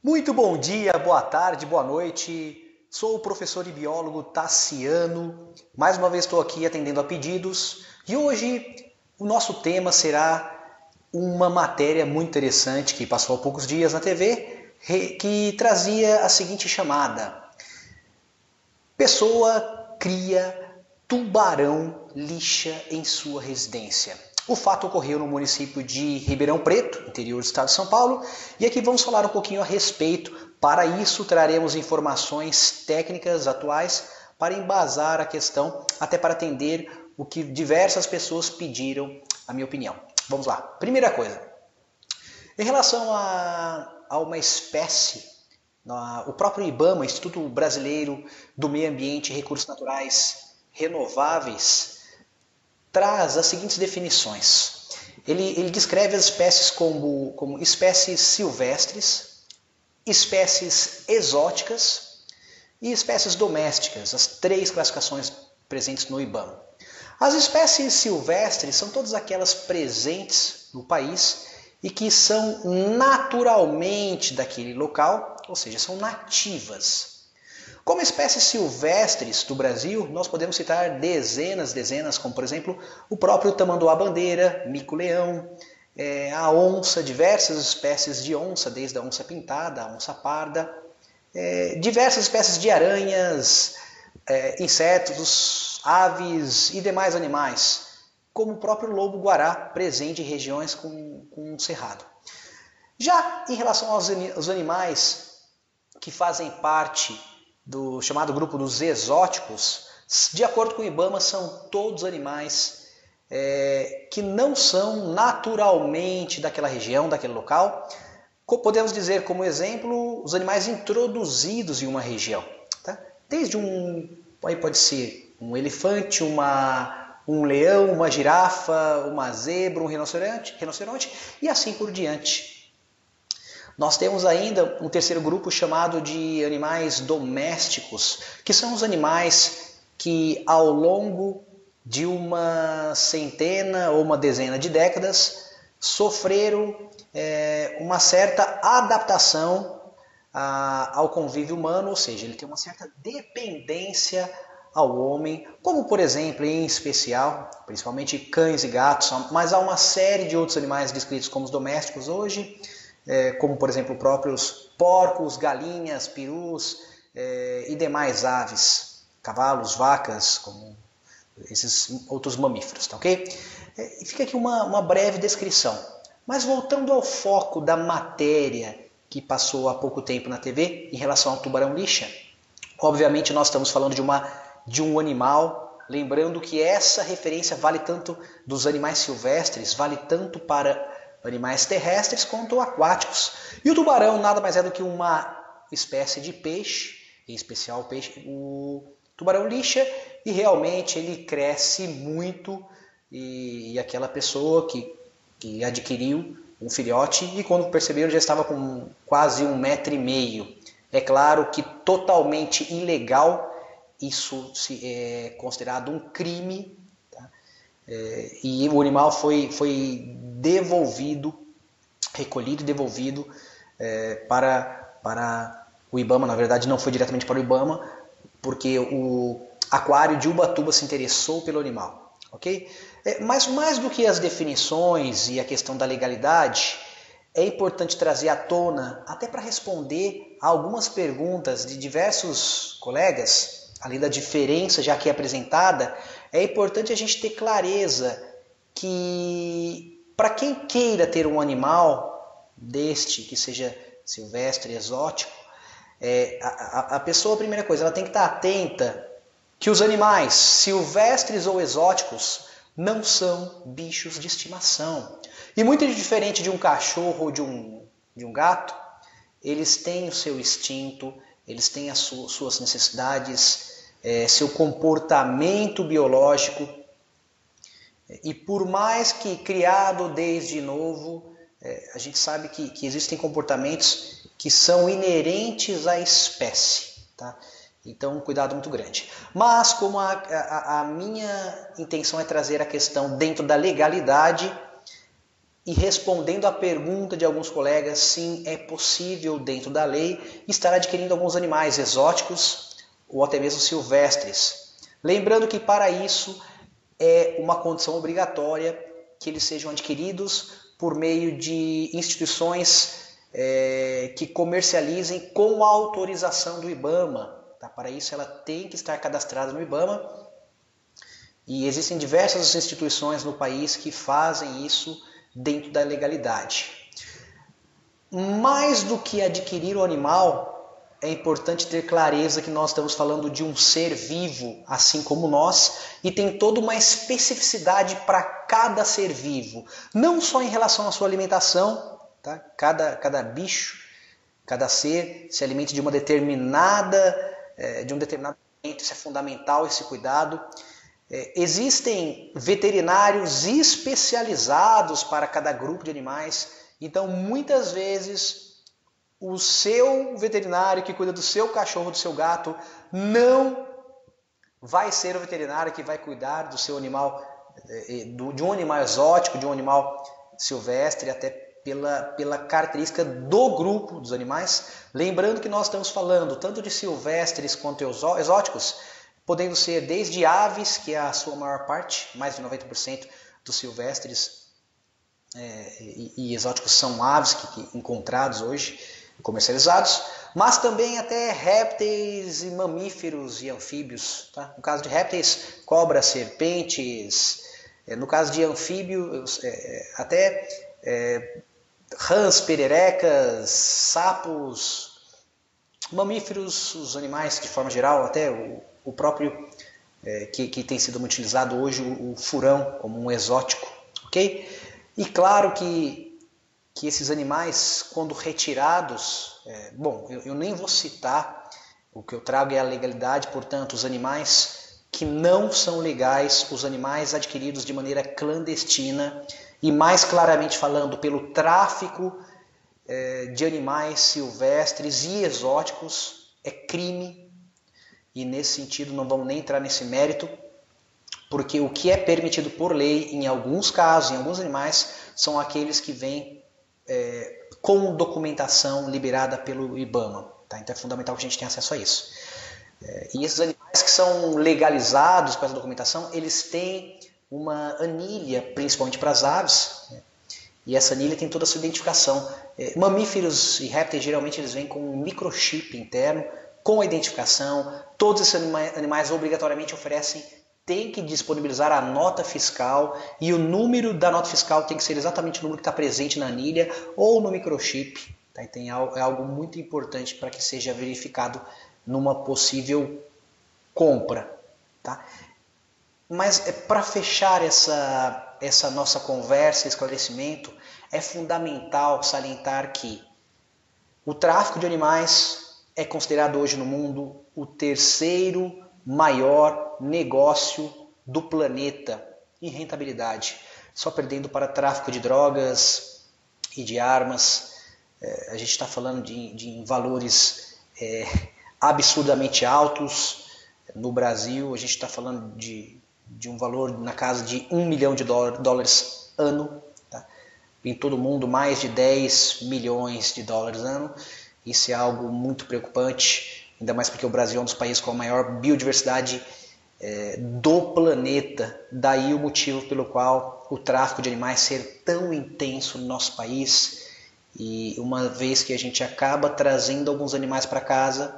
Muito bom dia, boa tarde, boa noite. Sou o professor e biólogo Tassiano. Mais uma vez estou aqui atendendo a pedidos e hoje o nosso tema será uma matéria muito interessante que passou há poucos dias na TV, que trazia a seguinte chamada: pessoa cria tubarão lixa em sua residência. O fato ocorreu no município de Ribeirão Preto, interior do estado de São Paulo, e aqui vamos falar um pouquinho a respeito. Para isso, traremos informações técnicas atuais para embasar a questão, até para atender o que diversas pessoas pediram, a minha opinião. Vamos lá. Primeira coisa, em relação a uma espécie, o próprio IBAMA, Instituto Brasileiro do Meio Ambiente e Recursos Naturais Renováveis, traz as seguintes definições. Ele descreve as espécies como espécies silvestres, espécies exóticas e espécies domésticas, as três classificações presentes no IBAMA. As espécies silvestres são todas aquelas presentes no país e que são naturalmente daquele local, ou seja, são nativas. Como espécies silvestres do Brasil, nós podemos citar dezenas, como por exemplo o próprio tamanduá-bandeira, mico-leão, a onça, diversas espécies de onça, desde a onça pintada, a onça parda, diversas espécies de aranhas, insetos, aves e demais animais, como o próprio lobo-guará, presente em regiões com cerrado. Já em relação aos animais que fazem parte do chamado grupo dos exóticos, de acordo com o IBAMA, são todos animais que não são naturalmente daquela região, daquele local. Podemos dizer como exemplo os animais introduzidos em uma região. Tá? Desde aí pode ser um elefante, um leão, uma girafa, uma zebra, um rinoceronte e assim por diante. Nós temos ainda um terceiro grupo chamado de animais domésticos, que são os animais que ao longo de uma centena ou uma dezena de décadas sofreram uma certa adaptação ao convívio humano, ou seja, ele tem uma certa dependência ao homem, como por exemplo, em especial, principalmente cães e gatos, mas há uma série de outros animais descritos como os domésticos hoje, como por exemplo próprios porcos, galinhas, perus e demais aves, cavalos, vacas, como esses outros mamíferos, tá ok? E fica aqui uma breve descrição. Mas voltando ao foco da matéria que passou há pouco tempo na TV em relação ao tubarão-lixa, obviamente nós estamos falando de um animal, lembrando que essa referência vale tanto dos animais silvestres, vale tanto para animais terrestres quanto aquáticos. E o tubarão nada mais é do que uma espécie de peixe, em especial o tubarão-lixa, e realmente ele cresce muito e aquela pessoa que adquiriu um filhote e quando perceberam já estava com quase 1,5 m. É claro que totalmente ilegal, isso é considerado um crime, tá? E o animal foi devolvido, recolhido e devolvido para o IBAMA. Na verdade não foi diretamente para o IBAMA, porque o aquário de Ubatuba se interessou pelo animal, ok? Mas mais do que as definições e a questão da legalidade, é importante trazer à tona, até para responder a algumas perguntas de diversos colegas, além da diferença já aqui apresentada, é importante a gente ter clareza que para quem queira ter um animal deste, que seja silvestre, exótico, a pessoa, a primeira coisa, ela tem que estar atenta que os animais silvestres ou exóticos não são bichos de estimação. E muito diferente de um cachorro ou de um gato, eles têm o seu instinto, eles têm as suas necessidades, seu comportamento biológico. E por mais que criado desde novo, a gente sabe que existem comportamentos que são inerentes à espécie, tá? Então, um cuidado muito grande. Mas, como a minha intenção é trazer a questão dentro da legalidade, E respondendo à pergunta de alguns colegas, sim, é possível dentro da lei estar adquirindo alguns animais exóticos ou até mesmo silvestres. Lembrando que para isso é uma condição obrigatória que eles sejam adquiridos por meio de instituições que comercializem com a autorização do IBAMA. Tá? Para isso ela tem que estar cadastrada no IBAMA e existem diversas instituições no país que fazem isso dentro da legalidade. Mais do que adquirir o animal, é importante ter clareza que nós estamos falando de um ser vivo, assim como nós, e tem toda uma especificidade para cada ser vivo, não só em relação à sua alimentação, tá? Cada bicho, cada ser se alimenta de um determinado alimento, isso é fundamental, esse cuidado. Existem veterinários especializados para cada grupo de animais, então muitas vezes o seu veterinário que cuida do seu cachorro, do seu gato, não vai ser o veterinário que vai cuidar do seu animal, de um animal exótico, de um animal silvestre, até pela característica do grupo dos animais. Lembrando que nós estamos falando tanto de silvestres quanto exóticos, podendo ser desde aves, que é a sua maior parte, mais de 90% dos silvestres e exóticos são aves que encontrados hoje, comercializados, mas também até répteis e mamíferos e anfíbios. Tá? No caso de répteis, cobras, serpentes, no caso de anfíbios, até rãs, pererecas, sapos, mamíferos, os animais de forma geral, até o próprio que tem sido muito utilizado hoje, o furão, como um exótico. Ok? E claro que esses animais, quando retirados, eu nem vou citar, o que eu trago é a legalidade, portanto, os animais que não são legais, os animais adquiridos de maneira clandestina e mais claramente falando pelo tráfico de animais silvestres e exóticos, é crime e nesse sentido não vamos nem entrar nesse mérito, porque o que é permitido por lei, em alguns casos, em alguns animais, são aqueles que vêm com documentação liberada pelo IBAMA. Tá? Então é fundamental que a gente tenha acesso a isso. E esses animais que são legalizados com essa documentação, eles têm uma anilha, principalmente para as aves, né? E essa anilha tem toda a sua identificação. Mamíferos e répteis, geralmente, eles vêm com um microchip interno, com a identificação. Todos esses animais obrigatoriamente tem que disponibilizar a nota fiscal e o número da nota fiscal tem que ser exatamente o número que está presente na anilha ou no microchip. Tá? É algo muito importante para que seja verificado numa possível compra. Tá? Mas para fechar essa nossa conversa, esclarecimento, é fundamental salientar que o tráfico de animais é considerado hoje no mundo o terceiro maior negócio do planeta em rentabilidade, só perdendo para tráfico de drogas e de armas. A gente está falando de valores absurdamente altos. No Brasil, a gente está falando de um valor na casa de $1 milhão ano. Tá? Em todo o mundo, mais de 10 milhões de dólares ano. Isso é algo muito preocupante, ainda mais porque o Brasil é um dos países com a maior biodiversidade do planeta. Daí o motivo pelo qual o tráfico de animais ser tão intenso no nosso país. E uma vez que a gente acaba trazendo alguns animais para casa,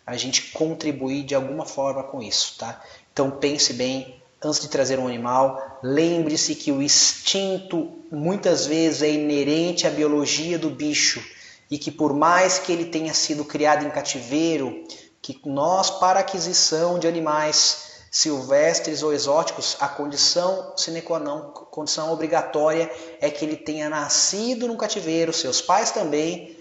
a gente contribui de alguma forma com isso. Tá? Então pense bem, antes de trazer um animal, lembre-se que o instinto muitas vezes é inerente à biologia do bicho e que por mais que ele tenha sido criado em cativeiro, que nós para aquisição de animais silvestres ou exóticos, a condição sine qua non, condição obrigatória é que ele tenha nascido no cativeiro, seus pais também,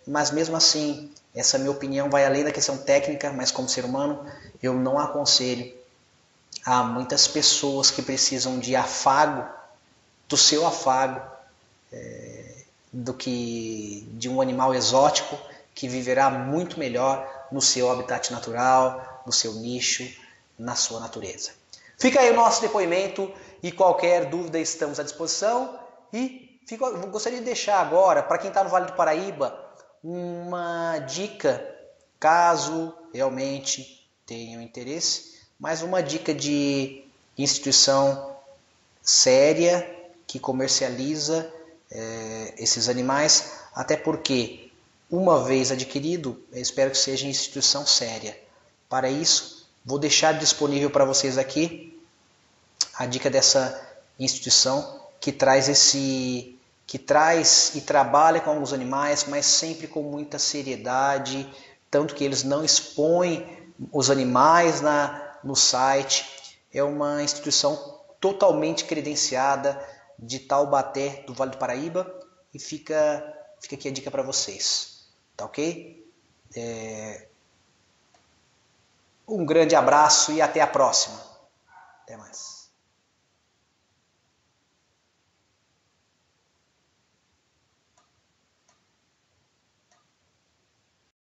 mas mesmo assim, essa minha opinião vai além da questão técnica, mas como ser humano, eu não aconselho. Há muitas pessoas que precisam de afago, do seu afago, do que de um animal exótico que viverá muito melhor no seu habitat natural, no seu nicho, na sua natureza. Fica aí o nosso depoimento e qualquer dúvida estamos à disposição. E gostaria de deixar agora, para quem está no Vale do Paraíba, uma dica, caso realmente tenham interesse, mas uma dica de instituição séria que comercializa esses animais, até porque, uma vez adquirido, eu espero que seja instituição séria. Para isso, vou deixar disponível para vocês aqui a dica dessa instituição que traz e trabalha com alguns animais, mas sempre com muita seriedade, tanto que eles não expõem os animais no site. É uma instituição totalmente credenciada de Taubaté, do Vale do Paraíba, e fica aqui a dica para vocês, tá ok? Um grande abraço e até a próxima. Até mais.